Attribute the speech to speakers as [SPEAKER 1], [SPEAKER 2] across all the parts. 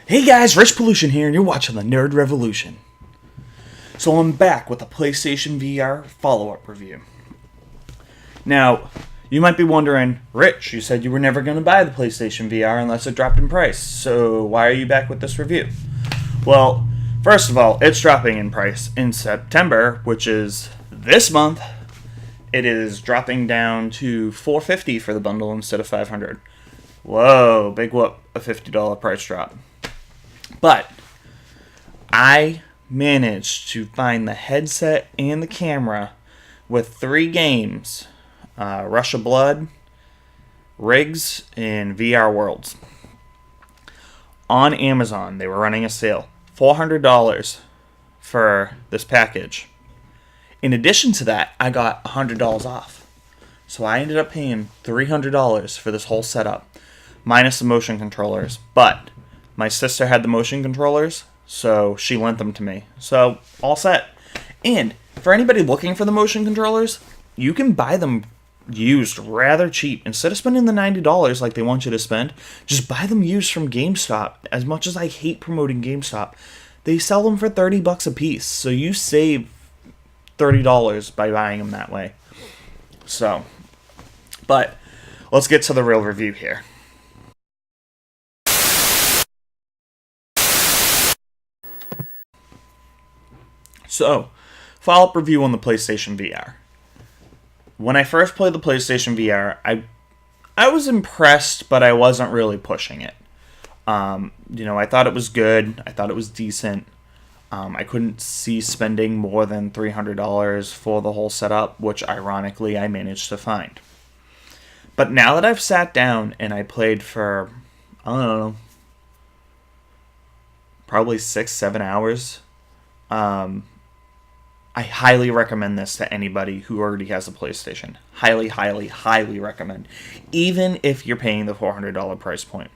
[SPEAKER 1] Hey guys, Rich Pollution here, and you're watching the Nerd Revolution. So I'm back with a PlayStation VR follow-up review. Now, you might be wondering, Rich, you said you were never going to buy the PlayStation VR unless it dropped in price, so why are you back with this review? Well, first of all, it's dropping in price in September, which is this month. It is dropping down to $450 for the bundle instead of $500. Whoa, big whoop, a $50 price drop. But I managed to find the headset and the camera with 3 games, Rush of Blood, Rigs, and VR Worlds. On Amazon, they were running a sale. $400 for this package. In addition to that, I got $100 off. So I ended up paying $300 for this whole setup, minus the motion controllers. But my sister had the motion controllers, so she lent them to me. So, all set. And for anybody looking for the motion controllers, you can buy them used rather cheap. Instead of spending the $90 like they want you to spend, just buy them used from GameStop. As much as I hate promoting GameStop, they sell them for $30 a piece. So you save $30 by buying them that way. So, but let's get to the real review here. So, follow-up review on the PlayStation VR. When I first played the PlayStation VR, I was impressed, but I wasn't really pushing it. I thought it was good. I thought it was decent. I couldn't see spending more than $300 for the whole setup, which ironically I managed to find. But now that I've sat down and I played for, I don't know, probably 6-7 hours, I highly recommend this to anybody who already has a PlayStation. Highly, highly, highly recommend. Even if you're paying the $400 price point.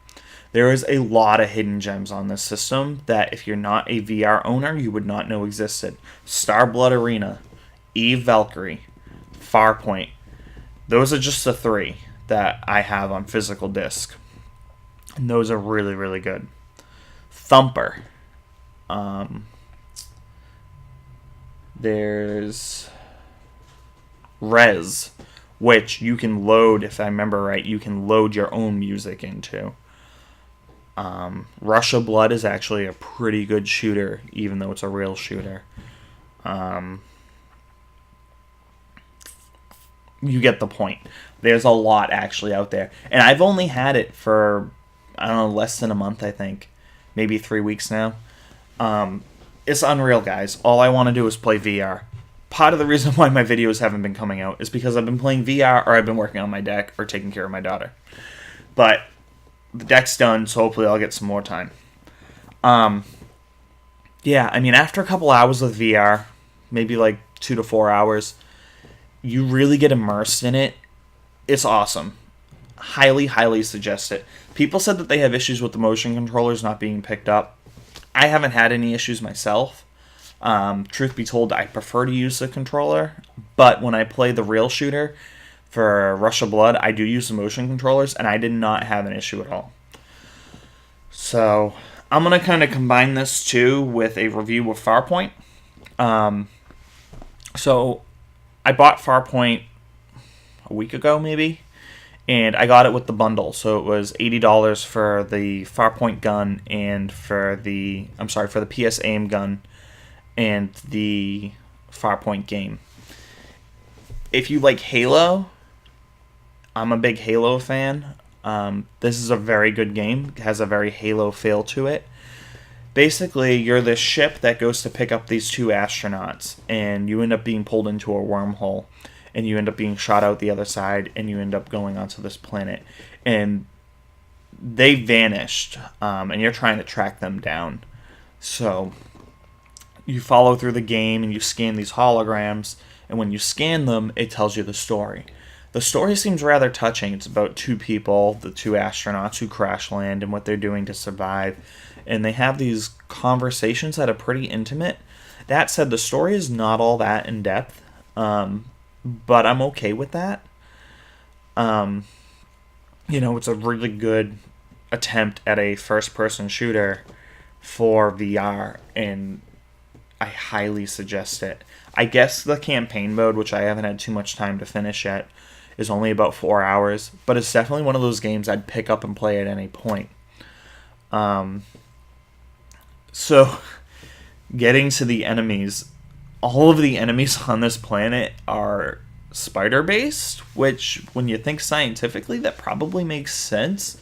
[SPEAKER 1] There is a lot of hidden gems on this system that if you're not a VR owner, you would not know existed. Starblood Arena, Eve Valkyrie, Farpoint. Those are just the 3 that I have on physical disc. And those are really, really good. Thumper. There's Res, which you can load, if I remember right, you can load your own music into. Rush of Blood is actually a pretty good shooter, even though it's a real shooter. You get the point. There's a lot actually out there. And I've only had it for, I don't know, less than a month, I think. Maybe 3 weeks now. It's unreal, guys. All I want to do is play VR. Part of the reason why my videos haven't been coming out is because I've been playing VR or I've been working on my deck or taking care of my daughter. But the deck's done, so hopefully I'll get some more time. Yeah, I mean, after a couple hours with VR, maybe like 2 to 4 hours, you really get immersed in it. It's awesome. Highly, highly suggest it. People said that they have issues with the motion controllers not being picked up. I haven't had any issues myself. Truth be told, I prefer to use the controller, but when I play the real shooter for Rush of Blood, I do use the motion controllers, and I did not have an issue at all. So, I'm going to kind of combine this, too, with a review of Farpoint. So, I bought Farpoint a week ago, maybe, and I got it with the bundle. So, it was $80 for the Farpoint gun and for the PS Aim gun and the Farpoint game. If you like Halo, I'm a big Halo fan. This is a very good game. It has a very Halo feel to it. Basically, you're this ship that goes to pick up these 2 astronauts, and you end up being pulled into a wormhole, and you end up being shot out the other side, and you end up going onto this planet. And they vanished, and you're trying to track them down. So you follow through the game, and you scan these holograms, and when you scan them, it tells you the story. The story seems rather touching. It's about 2 people, the 2 astronauts who crash land and what they're doing to survive. And they have these conversations that are pretty intimate. That said, the story is not all that in depth, but I'm okay with that. It's a really good attempt at a first-person shooter for VR, and I highly suggest it. I guess the campaign mode, which I haven't had too much time to finish yet, is only about 4 hours, but it's definitely one of those games I'd pick up and play at any point. So, getting to the enemies, all of the enemies on this planet are spider-based, which, when you think scientifically, that probably makes sense,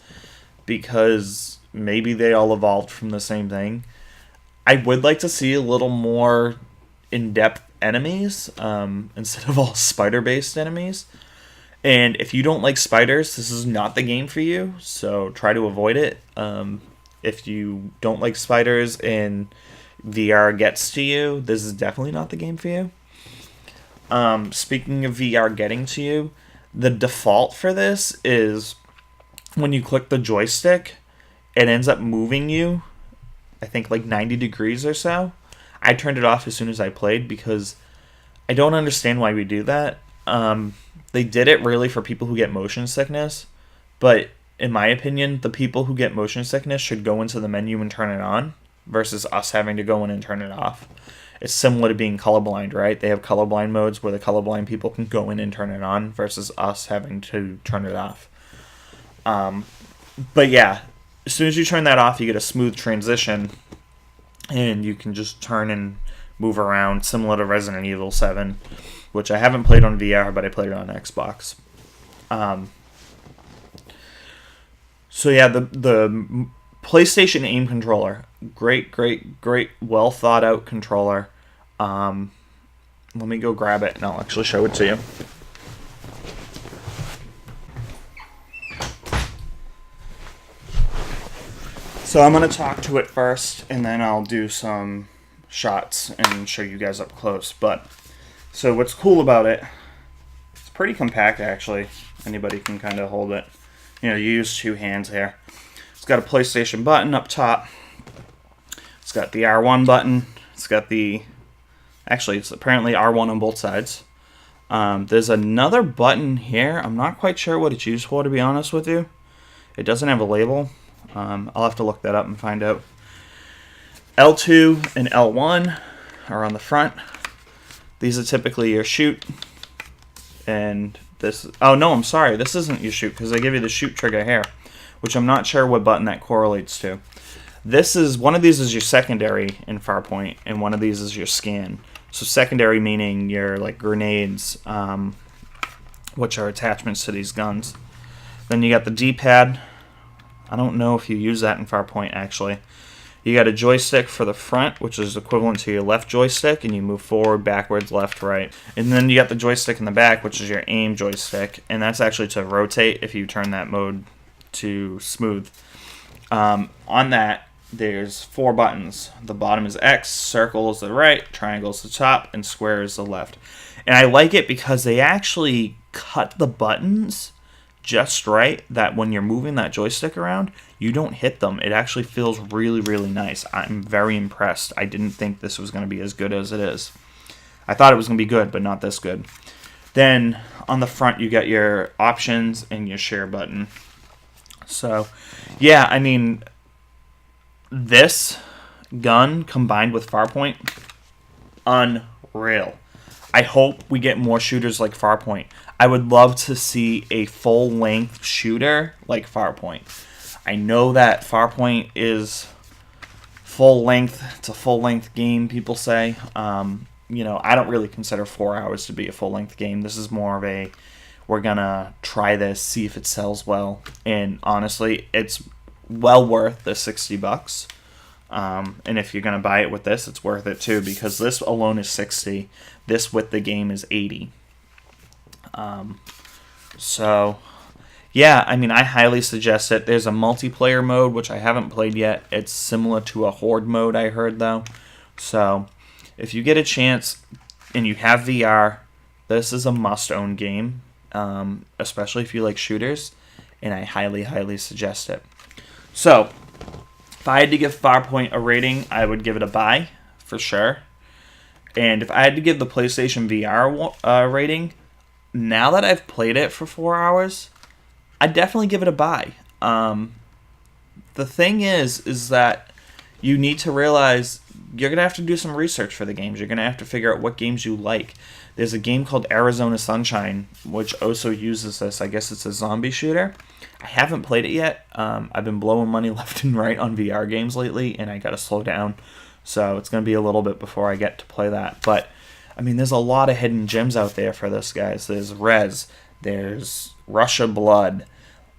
[SPEAKER 1] because maybe they all evolved from the same thing. I would like to see a little more in-depth enemies, instead of all spider-based enemies. And if you don't like spiders, this is not the game for you, so try to avoid it. If you don't like spiders and VR gets to you, this is definitely not the game for you. Speaking of VR getting to you, the default for this is when you click the joystick, it ends up moving you, I think like 90 degrees or so. I turned it off as soon as I played because I don't understand why we do that. They did it really for people who get motion sickness, but in my opinion, the people who get motion sickness should go into the menu and turn it on versus us having to go in and turn it off. It's similar to being colorblind, right? They have colorblind modes where the colorblind people can go in and turn it on versus us having to turn it off. But yeah, as soon as you turn that off, you get a smooth transition, and you can just turn and move around, similar to Resident Evil 7, which I haven't played on VR, but I played it on Xbox. So yeah, the PlayStation aim controller, great, well thought out controller. Let me go grab it and I'll actually show it to you. So I'm going to talk to it first, and then I'll do some shots and show you guys up close. But so what's cool about it, it's pretty compact actually. Anybody can kind of hold it. You know, you use two hands here. It's got a PlayStation button up top. It's got the R1 button. It's got the... Actually, it's apparently R1 on both sides. There's another button here. I'm not quite sure what it's used for, to be honest with you. It doesn't have a label. I'll have to look that up and find out. L2 and L1 are on the front. These are typically your shoot. And this... Oh, no, I'm sorry. This isn't your shoot, because they give you the shoot trigger here, which I'm not sure what button that correlates to. This is... One of these is your secondary in Farpoint, and one of these is your scan. So secondary meaning your, like, grenades, which are attachments to these guns. Then you got the D-pad. I don't know if you use that in Farpoint, actually. You got a joystick for the front, which is equivalent to your left joystick, and you move forward, backwards, left, right. And then you got the joystick in the back, which is your aim joystick, and that's actually to rotate if you turn that mode to smooth. On that, there's 4 buttons. The bottom is X, circle is the right, triangle is the top, and square is the left. And I like it because they actually cut the buttons just right, that when you're moving that joystick around, you don't hit them. It actually feels really, really nice. I'm very impressed. I didn't think this was going to be as good as it is. I thought it was going to be good, but not this good. Then on the front, you got your options and your share button. So, yeah, I mean, this gun combined with Farpoint, unreal. I hope we get more shooters like Farpoint. I would love to see a full-length shooter like Farpoint. I know that Farpoint is full-length. It's a full-length game, people say. You know, I don't really consider 4 hours to be a full-length game. This is more of a, we're going to try this, see if it sells well. And honestly, it's well worth the $60. And if you're going to buy it with this, it's worth it too, because this alone is $60. This with the game is $80. So, yeah, I mean, I highly suggest it. There's a multiplayer mode, which I haven't played yet. It's similar to a Horde mode, I heard, though. So, if you get a chance and you have VR, this is a must-own game, especially if you like shooters, and I highly, highly suggest it. So, if I had to give Farpoint a rating, I would give it a buy, for sure. And if I had to give the PlayStation VR rating, now that I've played it for 4 hours, I'd definitely give it a buy. The thing is that you need to realize you're going to have to do some research for the games. You're going to have to figure out what games you like. There's a game called Arizona Sunshine, which also uses this. I guess it's a zombie shooter. I haven't played it yet. I've been blowing money left and right on VR games lately, and I got to slow down. So it's going to be a little bit before I get to play that. But, I mean, there's a lot of hidden gems out there for this, guys. There's Rez, there's Russia Blood,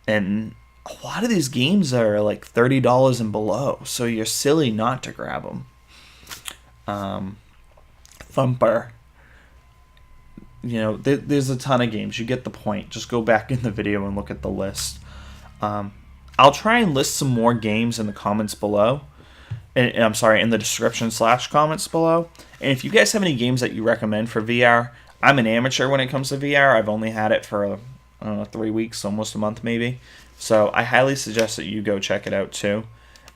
[SPEAKER 1] and a lot of these games are like $30 and below, so you're silly not to grab them. Thumper. You know, there's a ton of games. You get the point. Just go back in the video and look at the list. I'll try and list some more games in the comments below. I'm sorry, in the description / comments below. And if you guys have any games that you recommend for VR, I'm an amateur when it comes to VR. I've only had it for, I don't know, 3 weeks, almost a month maybe. So I highly suggest that you go check it out too.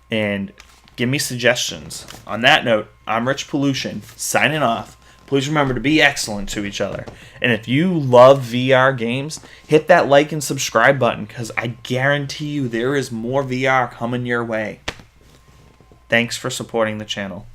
[SPEAKER 1] And give me suggestions. On that note, I'm Rich Pollution, signing off. Please remember to be excellent to each other. And if you love VR games, hit that like and subscribe button, because I guarantee you there is more VR coming your way. Thanks for supporting the channel.